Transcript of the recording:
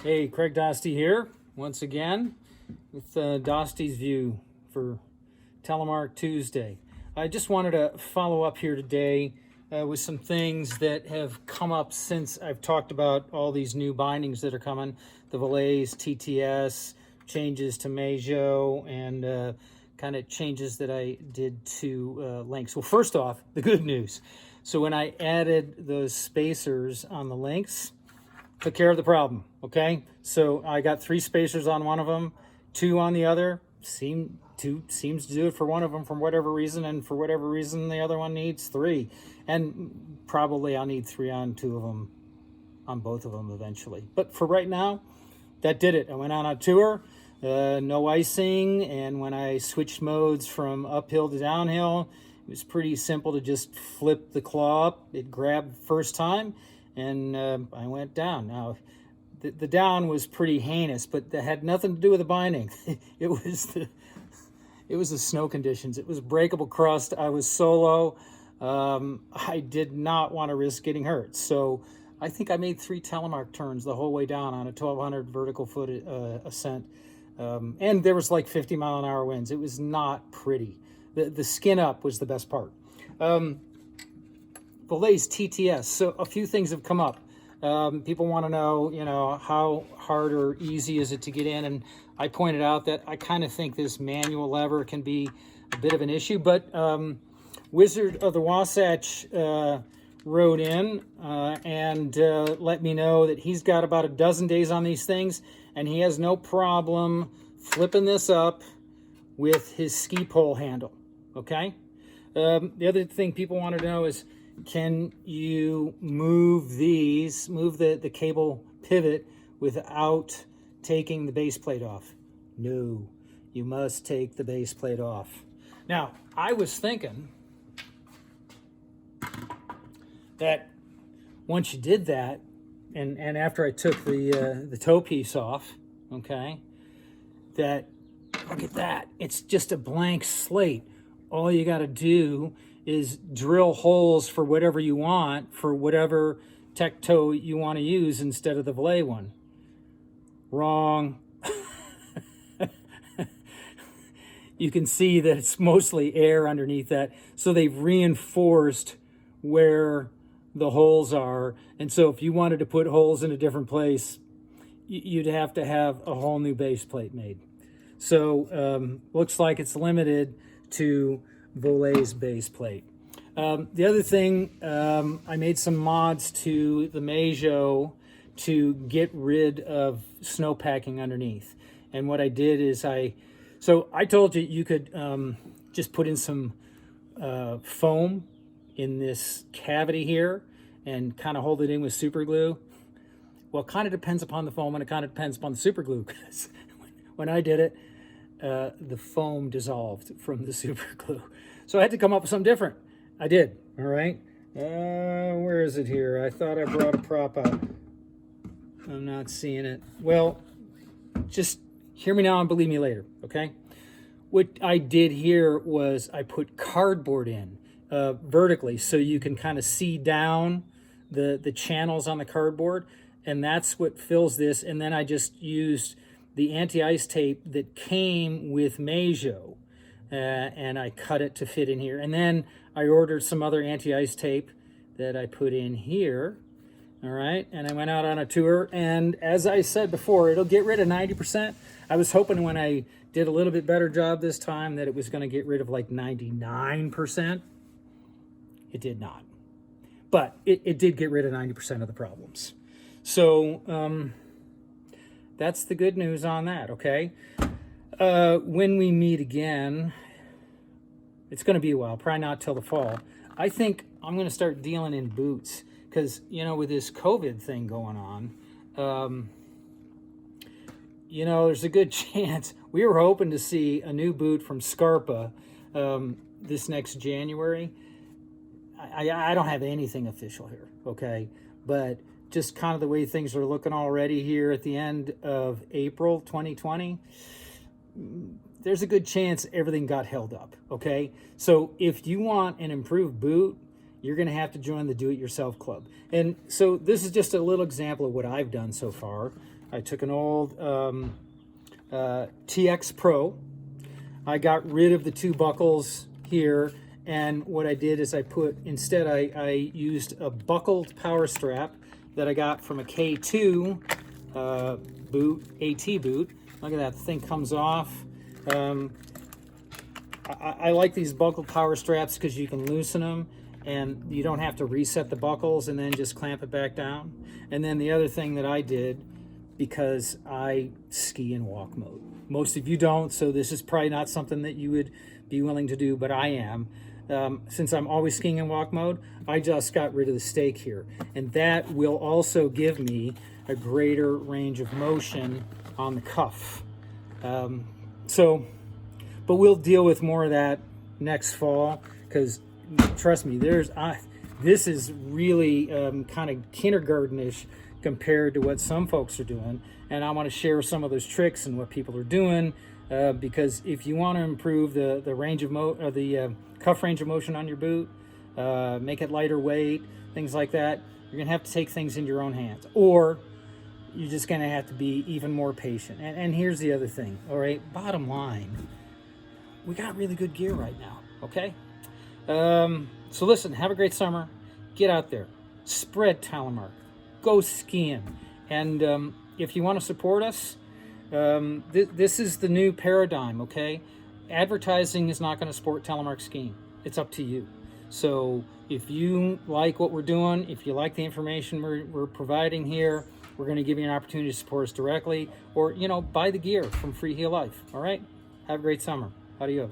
Hey, Craig Dostie here, once again, with Dostie's View for Telemark Tuesday. I just wanted to follow up here today with some things that have come up since I've talked about all these new bindings that are coming, the Voile TTS, changes to Meidjo, and kind of changes that I did to LYNX. Well, first off, the good news. So when I added those spacers on the LYNX, took care of the problem, okay? So I got 3 spacers on one of them, 2 on the other. Seems to do it for one of them for whatever reason, and for whatever reason the other one needs 3. And probably I'll need 3 on 2 of them, on both of them eventually. But for right now, that did it. I went on a tour, no icing, and when I switched modes from uphill to downhill, it was pretty simple to just flip the claw up. It grabbed first time, and I went down. Now, the down was pretty heinous, but that had nothing to do with the binding. It was the snow conditions. It was breakable crust. I was solo. I did not want to risk getting hurt. So I think I made 3 telemark turns the whole way down on a 1,200 vertical foot ascent. And there was like 50-mile-an-hour winds. It was not pretty. The skin up was the best part. Voile's TTS. So a few things have come up. People want to know, how hard or easy is it to get in? And I pointed out that I kind of think this manual lever can be a bit of an issue. But Wizard of the Wasatch wrote in and let me know that he's got about a dozen days on these things, and he has no problem flipping this up with his ski pole handle. Okay. The other thing people want to know is, can you move the cable pivot without taking the base plate off? No, you must take the base plate off. Now, I was thinking that once you did that, and after I took the toe piece off, okay, that, look at that, it's just a blank slate. All you got to do is drill holes for whatever you want, for whatever tech toe you want to use instead of the Voile one. Wrong. You can see that it's mostly air underneath that. So they've reinforced where the holes are. And so if you wanted to put holes in a different place, you'd have to have a whole new base plate made. So looks like it's limited to Voile's base plate. The other thing, I made some mods to the Meidjo to get rid of snow packing underneath. And what I did is I told you could just put in some foam in this cavity here and kind of hold it in with super glue. Well, it kind of depends upon the foam, and it kind of depends upon the super glue, because when I did it, the foam dissolved from the super glue. So I had to come up with something different. I did, all right? Where is it here? I thought I brought a prop out. I'm not seeing it. Well, just hear me now and believe me later, okay? What I did here was I put cardboard in vertically, so you can kind of see down the channels on the cardboard, and that's what fills this. And then I just used the anti-ice tape that came with Meidjo, and I cut it to fit in here. And then I ordered some other anti-ice tape that I put in here, all right? And I went out on a tour, and as I said before, it'll get rid of 90%. I was hoping when I did a little bit better job this time that it was going to get rid of like 99%. It did not. But it did get rid of 90% of the problems. So that's the good news on that, okay? When we meet again, it's going to be a while, probably not till the fall. I think I'm going to start dealing in boots because, with this COVID thing going on, there's a good chance. We were hoping to see a new boot from Scarpa this next January. I don't have anything official here, okay? But just kind of the way things are looking already here at the end of April 2020, there's a good chance everything got held up, okay? So if you want an improved boot, you're going to have to join the Do-It-Yourself Club. And so this is just a little example of what I've done so far. I took an old TX Pro. I got rid of the two buckles here, and what I did is I used a buckled power strap that I got from a K2 boot, AT boot. Look at that, the thing comes off. I like these buckled power straps because you can loosen them and you don't have to reset the buckles and then just clamp it back down. And then the other thing that I did, because I ski in walk mode. Most of you don't, so this is probably not something that you would be willing to do, but I am. Since I'm always skiing in walk mode, I just got rid of the stake here. And that will also give me a greater range of motion on the cuff. But we'll deal with more of that next fall, because trust me, this is really kind of kindergartenish compared to what some folks are doing, and I want to share some of those tricks and what people are doing, because if you want to improve the cuff range of motion on your boot, make it lighter weight, things like that, you're gonna have to take things into your own hands, or you're just gonna have to be even more patient. And here's the other thing, all right, bottom line, we got really good gear right now, okay? So listen, have a great summer. Get out there, spread Telemark, go skiing. And if you want to support us, this is the new paradigm, okay? Advertising is not going to support Telemark skiing. It's up to you. So if you like what we're doing, if you like the information we're providing here, we're going to give you an opportunity to support us directly, or, buy the gear from Freeheel Life, all right? Have a great summer. Adios.